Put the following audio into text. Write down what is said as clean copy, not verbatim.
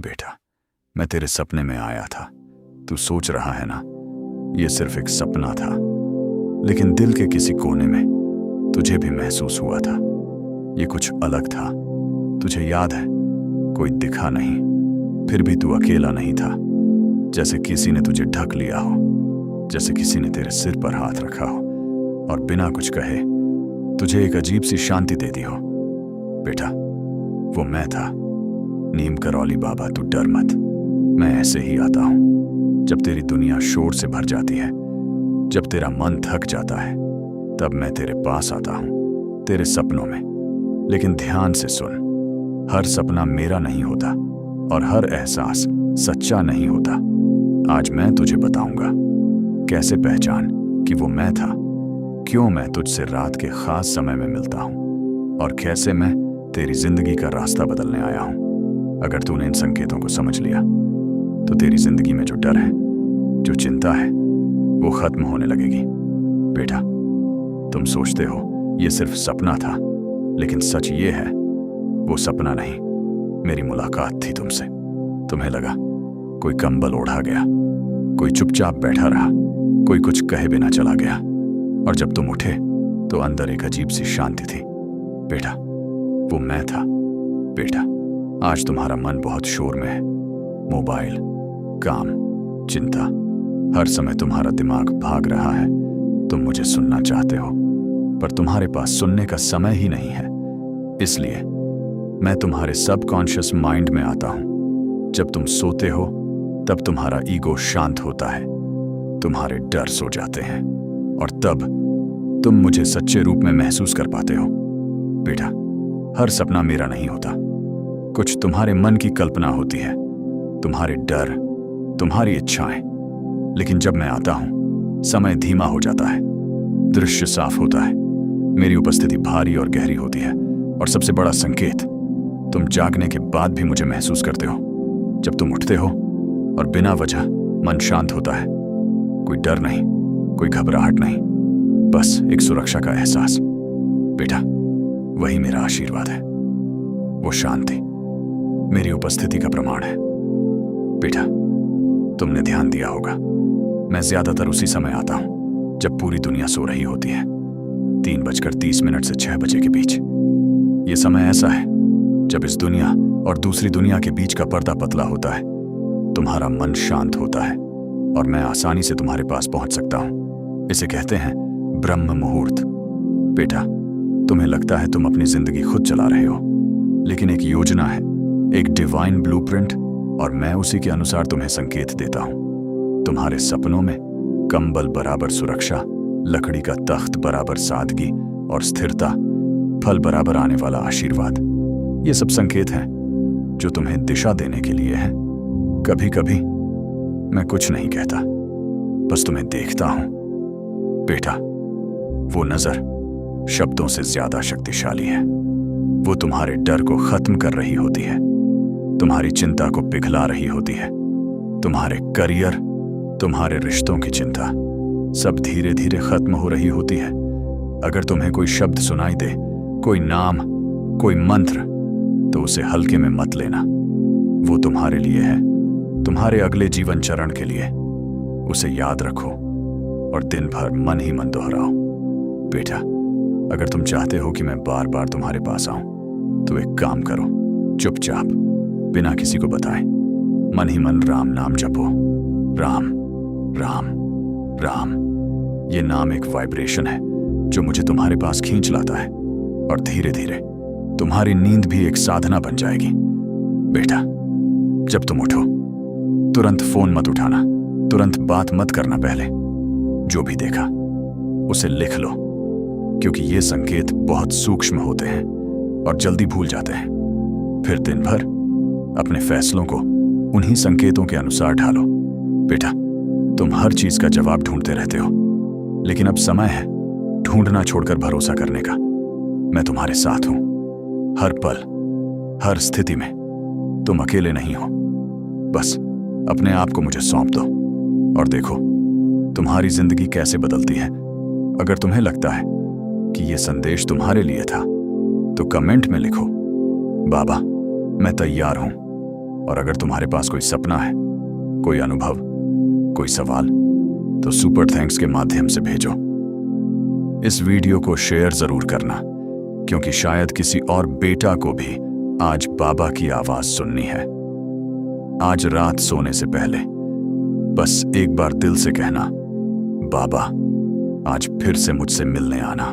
बेटा, मैं तेरे सपने में आया था। तू सोच रहा है ना, ये सिर्फ एक सपना था, लेकिन दिल के किसी कोने में तुझे भी महसूस हुआ था ये कुछ अलग था। तुझे याद है, कोई दिखा नहीं, फिर भी तू अकेला नहीं था। जैसे किसी ने तुझे ढक लिया हो, जैसे किसी ने तेरे सिर पर हाथ रखा हो और बिना कुछ कहे तुझे एक अजीब सी शांति दे दी हो। बेटा, वो मैं था। नीम करौली बाबा, तू डर मत, मैं ऐसे ही आता हूं। जब तेरी दुनिया शोर से भर जाती है, जब तेरा मन थक जाता है, तब मैं तेरे पास आता हूं, तेरे सपनों में। लेकिन ध्यान से सुन, हर सपना मेरा नहीं होता और हर एहसास सच्चा नहीं होता। आज मैं तुझे बताऊंगा कैसे पहचान कि वो मैं था, क्यों मैं तुझसे रात के खास समय में मिलता हूं और कैसे मैं तेरी जिंदगी का रास्ता बदलने आया हूं। अगर तूने इन संकेतों को समझ लिया तो तेरी जिंदगी में जो डर है, जो चिंता है, वो खत्म होने लगेगी। बेटा, तुम सोचते हो ये सिर्फ सपना था, लेकिन सच ये है, वो सपना नहीं, मेरी मुलाकात थी तुमसे। तुम्हें लगा कोई कंबल ओढ़ा गया, कोई चुपचाप बैठा रहा, कोई कुछ कहे बिना चला गया, और जब तुम उठे तो अंदर एक अजीब सी शांति थी। बेटा, वो मैं था। बेटा, आज तुम्हारा मन बहुत शोर में है। मोबाइल, काम, चिंता, हर समय तुम्हारा दिमाग भाग रहा है। तुम मुझे सुनना चाहते हो, पर तुम्हारे पास सुनने का समय ही नहीं है। इसलिए मैं तुम्हारे सबकॉन्शियस माइंड में आता हूं। जब तुम सोते हो तब तुम्हारा ईगो शांत होता है, तुम्हारे डर सो जाते हैं, और तब तुम मुझे सच्चे रूप में महसूस कर पाते हो। बेटा, हर सपना मेरा नहीं होता, कुछ तुम्हारे मन की कल्पना होती है, तुम्हारे डर, तुम्हारी इच्छाएं। लेकिन जब मैं आता हूं, समय धीमा हो जाता है, दृश्य साफ होता है, मेरी उपस्थिति भारी और गहरी होती है, और सबसे बड़ा संकेत, तुम जागने के बाद भी मुझे महसूस करते हो। जब तुम उठते हो और बिना वजह मन शांत होता है, कोई डर नहीं, कोई घबराहट नहीं, बस एक सुरक्षा का एहसास। बेटा, वही मेरा आशीर्वाद है, वो शांति मेरी उपस्थिति का प्रमाण है। बेटा, तुमने ध्यान दिया होगा, मैं ज्यादातर उसी समय आता हूं जब पूरी दुनिया सो रही होती है, 3:30 से 6 बजे के बीच। ये समय ऐसा है जब इस दुनिया और दूसरी दुनिया के बीच का पर्दा पतला होता है, तुम्हारा मन शांत होता है और मैं आसानी से तुम्हारे पास पहुंच सकता हूं। इसे कहते हैं ब्रह्म मुहूर्त। बेटा, तुम्हें लगता है तुम अपनी जिंदगी खुद चला रहे हो, लेकिन एक योजना है, एक डिवाइन ब्लूप्रिंट, और मैं उसी के अनुसार तुम्हें संकेत देता हूं। तुम्हारे सपनों में कंबल बराबर सुरक्षा, लकड़ी का तख्त बराबर सादगी और स्थिरता, फल बराबर आने वाला आशीर्वाद, ये सब संकेत हैं जो तुम्हें दिशा देने के लिए हैं। कभी कभी मैं कुछ नहीं कहता, बस तुम्हें देखता हूं। बेटा, वो नजर शब्दों से ज्यादा शक्तिशाली है। वो तुम्हारे डर को खत्म कर रही होती है, तुम्हारी चिंता को पिघला रही होती है, तुम्हारे करियर, तुम्हारे रिश्तों की चिंता सब धीरे धीरे खत्म हो रही होती है। अगर तुम्हें कोई शब्द सुनाई दे, कोई नाम, कोई मंत्र, तो उसे हल्के में मत लेना। वो तुम्हारे लिए है, तुम्हारे अगले जीवन चरण के लिए। उसे याद रखो और दिन भर मन ही मन दोहराओ। बेटा, अगर तुम चाहते हो कि मैं बार बार तुम्हारे पास आऊं, तो एक काम करो, चुपचाप, बिना किसी को बताए, मन ही मन राम नाम जपो। राम राम राम। ये नाम एक वाइब्रेशन है जो मुझे तुम्हारे पास खींच लाता है, और धीरे धीरे तुम्हारी नींद भी एक साधना बन जाएगी। बेटा, जब तुम उठो, तुरंत फोन मत उठाना, तुरंत बात मत करना। पहले जो भी देखा उसे लिख लो, क्योंकि ये संकेत बहुत सूक्ष्म होते हैं और जल्दी भूल जाते हैं। फिर दिन भर अपने फैसलों को उन्हीं संकेतों के अनुसार ढालो। बेटा, तुम हर चीज का जवाब ढूंढते रहते हो, लेकिन अब समय है ढूंढना छोड़कर भरोसा करने का। मैं तुम्हारे साथ हूं, हर पल, हर स्थिति में। तुम अकेले नहीं हो। बस अपने आप को मुझे सौंप दो और देखो तुम्हारी जिंदगी कैसे बदलती है। अगर तुम्हें लगता है कि यह संदेश तुम्हारे लिए था, तो कमेंट में लिखो, बाबा, मैं तैयार हूं। और अगर तुम्हारे पास कोई सपना है, कोई अनुभव, कोई सवाल, तो सुपर थैंक्स के माध्यम से भेजो। इस वीडियो को शेयर जरूर करना, क्योंकि शायद किसी और बेटा को भी आज बाबा की आवाज सुननी है। आज रात सोने से पहले बस एक बार दिल से कहना, बाबा आज फिर से मुझसे मिलने आना।